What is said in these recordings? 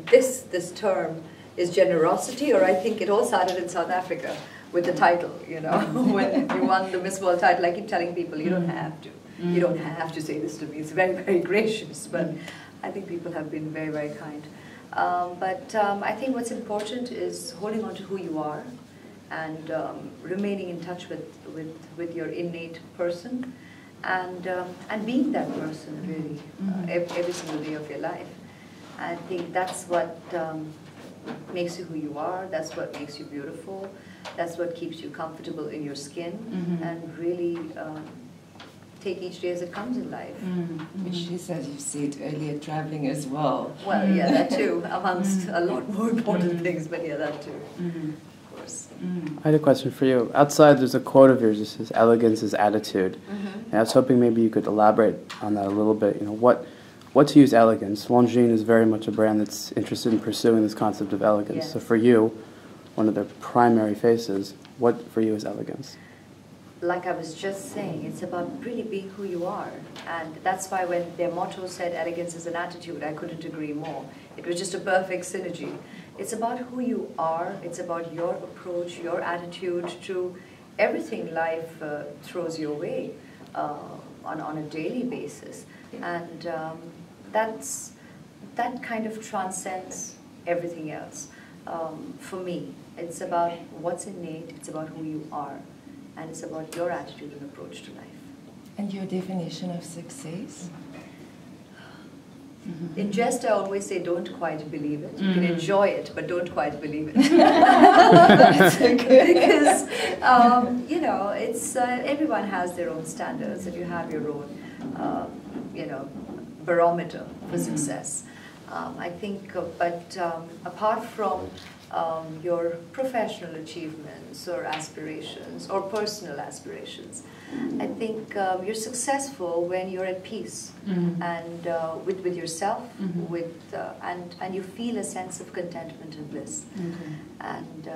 this term is generosity, or I think it all started in South Africa with the title, you know, when you won the Miss World title. I keep telling people, you don't have to. You don't have to say this to me. It's very, very gracious, but I think people have been very, very kind. I think what's important is holding on to who you are and remaining in touch with your innate person and being that person, really, every single day of your life. I think that's what makes you who you are, that's what makes you beautiful, that's what keeps you comfortable in your skin, and really take each day as it comes in life. Which is, as you said earlier, traveling as well. Well, yeah, that too, amongst a lot more important things, but yeah, that too, of course. I had a question for you. Outside, there's a quote of yours that says, "Elegance is attitude." And I was hoping maybe you could elaborate on that a little bit. You know, what to use elegance? Longines is very much a brand that's interested in pursuing this concept of elegance. Yes. So for you, one of their primary faces, what for you is elegance? Like I was just saying, it's about really being who you are. And that's why when their motto said elegance is an attitude, I couldn't agree more. It was just a perfect synergy. It's about who you are, it's about your approach, your attitude to everything life throws your way on a daily basis. And that kind of transcends everything else. For me, it's about what's innate, it's about who you are, and it's about your attitude and approach to life. And your definition of success? In jest, I always say, don't quite believe it. You can enjoy it, but don't quite believe it. Because, you know, it's everyone has their own standards, and you have your own, you know, barometer for success. I think, apart from your professional achievements or aspirations or personal aspirations, I think you're successful when you're at peace and with yourself, and you feel a sense of contentment and bliss. And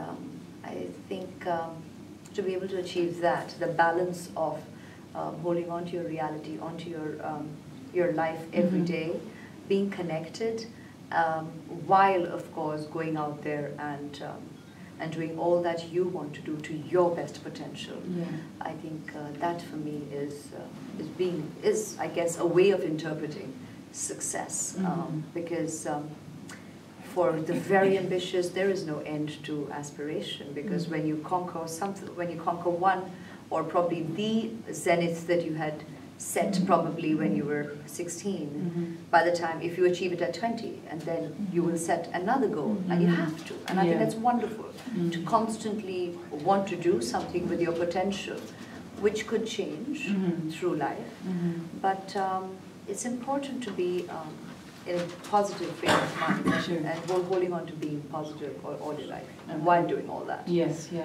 I think to be able to achieve that, the balance of holding on to your reality, onto your life every day, being connected, while of course going out there and doing all that you want to do to your best potential. I think that for me is I guess a way of interpreting success, because for the very ambitious there is no end to aspiration, because when you conquer something, when you conquer one, or probably the zenith that you had set probably when you were 16, by the time, if you achieve it at 20, and then you will set another goal, and you have to. And I think that's wonderful, to constantly want to do something with your potential, which could change through life. But it's important to be in a positive frame of mind, and holding on to being positive all your life, while doing all that. Yes, yeah.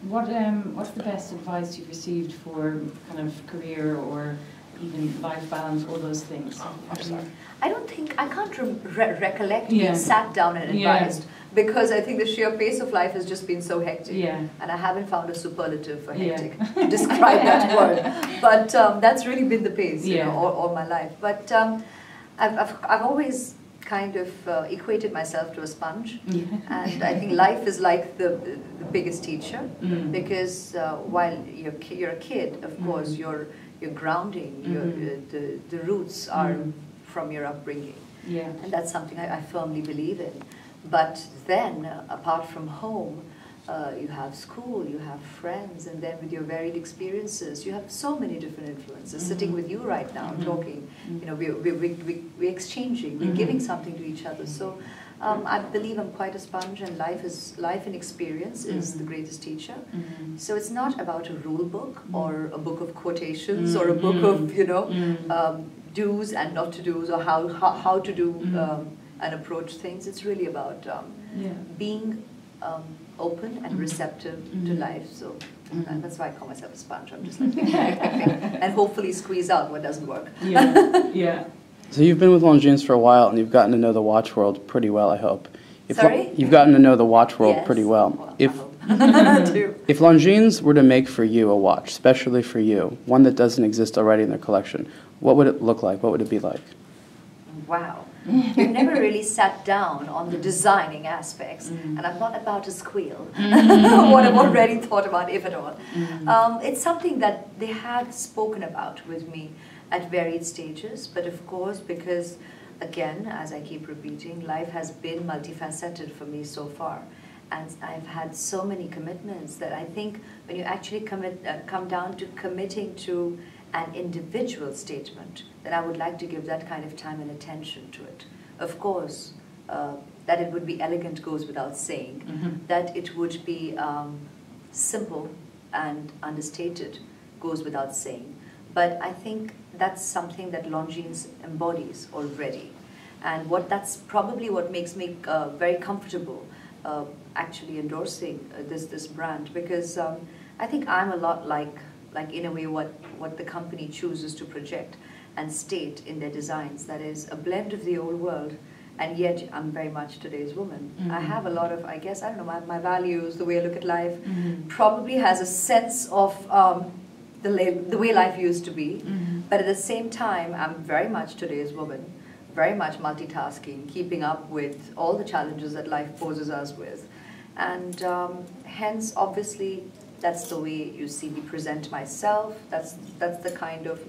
What's the best advice you've received for kind of career or even life balance, all those things? I'm sorry. I don't think, I can't recollect being sat down and advised, because I think the sheer pace of life has just been so hectic, and I haven't found a superlative for hectic to describe that word. But that's really been the pace, you know, all my life. But I've always kind of equated myself to a sponge, and I think life is like the biggest teacher, because while you're a kid, of course, your grounding, the roots are from your upbringing, and that's something I firmly believe in. But then, apart from home, you have school, you have friends, and then with your varied experiences, you have so many different influences. Sitting with you right now, talking, you know, we're exchanging, we're giving something to each other. So I believe I'm quite a sponge, and life and experience is the greatest teacher. So it's not about a rule book or a book of quotations or a book of, you know, do's and not to do's, or how to do and approach things. It's really about being open and receptive to life. So and that's why I call myself a sponge. I'm just like, and hopefully squeeze out what doesn't work. So you've been with Longines for a while, and you've gotten to know the watch world pretty well, I hope. Sorry? You've gotten to know the watch world pretty well. If Longines were to make for you a watch, especially for you, one that doesn't exist already in their collection, what would it look like? What would it be like? Wow. We've never really sat down on the designing aspects, and I'm not about to squeal what I've already thought about, if at all. It's something that they have spoken about with me at varied stages, but of course, because again, as I keep repeating, life has been multifaceted for me so far. And I've had so many commitments that I think when you actually come down to committing to an individual statement, then I would like to give that kind of time and attention to it. Of course, that it would be elegant goes without saying. That it would be simple and understated goes without saying. But I think that's something that Longines embodies already. And that's probably what makes me very comfortable actually endorsing this brand, because I think I'm a lot like in a way what the company chooses to project and state in their designs. That is a blend of the old world, and yet I'm very much today's woman. I have a lot of, I guess, I don't know, my values, the way I look at life, probably has a sense of the way life used to be, but at the same time, I'm very much today's woman, very much multitasking, keeping up with all the challenges that life poses us with. And hence, obviously, that's the way you see me present myself. That's the kind of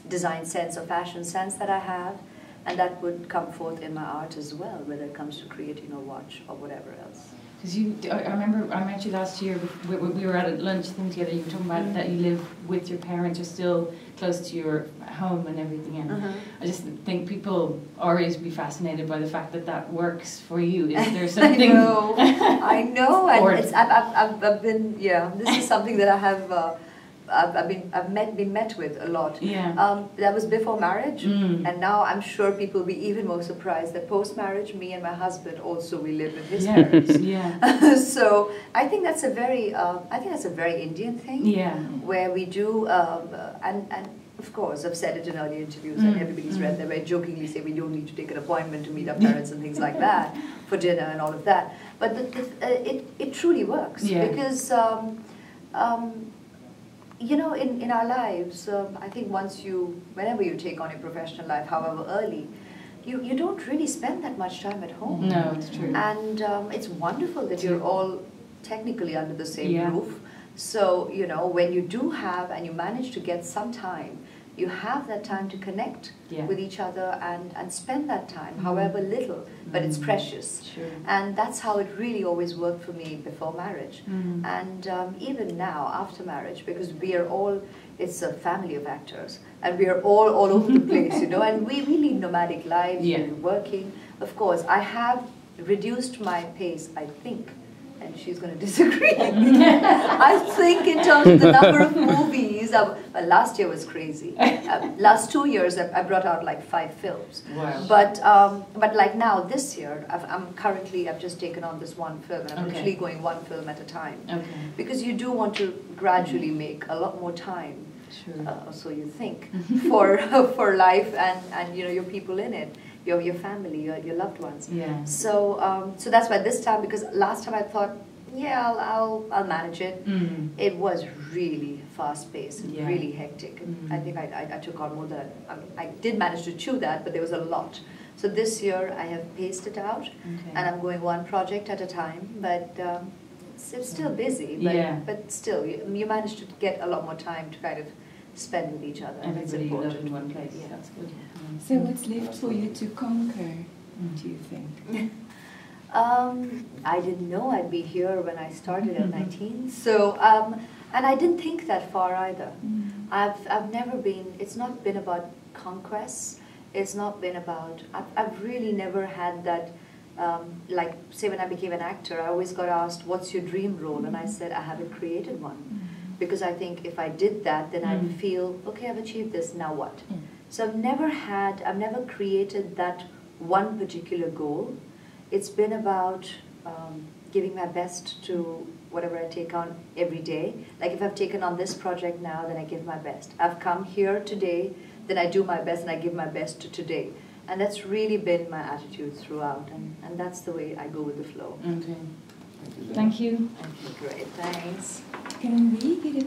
design sense or fashion sense that I have. And that would come forth in my art as well, whether it comes to creating a watch or whatever else. Because I remember I met you last year, we were at a lunch thing together, you were talking about that you live with your parents, you're still close to your home and everything, and I just think people always be fascinated by the fact that works for you. Is there something... I know, and I've been, this is something that I have... I've been met with a lot. Yeah. That was before marriage, and now I'm sure people will be even more surprised that post-marriage, me and my husband also we live with his parents. Yeah. So I think that's a very, Indian thing. Yeah. Where we do, and of course I've said it in earlier interviews, and everybody's read them. I jokingly say we don't need to take an appointment to meet our parents and things like that for dinner and all of that. But it truly works because. You know, in our lives, I think whenever you take on your professional life, however early, you don't really spend that much time at home. No, it's true. And it's wonderful that you're all technically under the same roof. So, you know, when you do have and you manage to get some time, you have that time to connect with each other and spend that time, however little, but it's precious. Sure. And that's how it really always worked for me before marriage. And even now, after marriage, because we are all, it's a family of actors, and we are all over the place, you know, and we lead nomadic lives, we're working. Of course, I have reduced my pace, I think, and she's going to disagree. I think in terms of the number of movies, last year was crazy. Last 2 years, I brought out like 5 films. Wow. But like now, this year, I've just taken on this one film, and I'm literally going one film at a time. Because you do want to gradually make a lot more time, so you think, for life and you know, your people in it. Your family, your loved ones. Yeah. So that's why this time, because last time I thought, I'll manage it. It was really fast paced, really hectic. I think I took on more than I did manage to chew that, but there was a lot. So this year I have paced it out, and I'm going one project at a time. But it's still busy. But still, you manage to get a lot more time to kind of spend with each other. Everybody lives in one place. Yeah. That's good. So what's left for you to conquer, do you think? I didn't know I'd be here when I started at 19. So, and I didn't think that far either. I've never been, it's not been about conquests. It's not been about, I've really never had that, like, say when I became an actor, I always got asked, what's your dream role? And I said, I haven't created one. Because I think if I did that, then I'd feel, okay, I've achieved this, now what? So I've never created that one particular goal. It's been about giving my best to whatever I take on every day. Like if I've taken on this project now, then I give my best. I've come here today, then I do my best and I give my best to today. And that's really been my attitude throughout. And that's the way I go with the flow. Okay. Thank you. Okay, great, thanks. Can we get a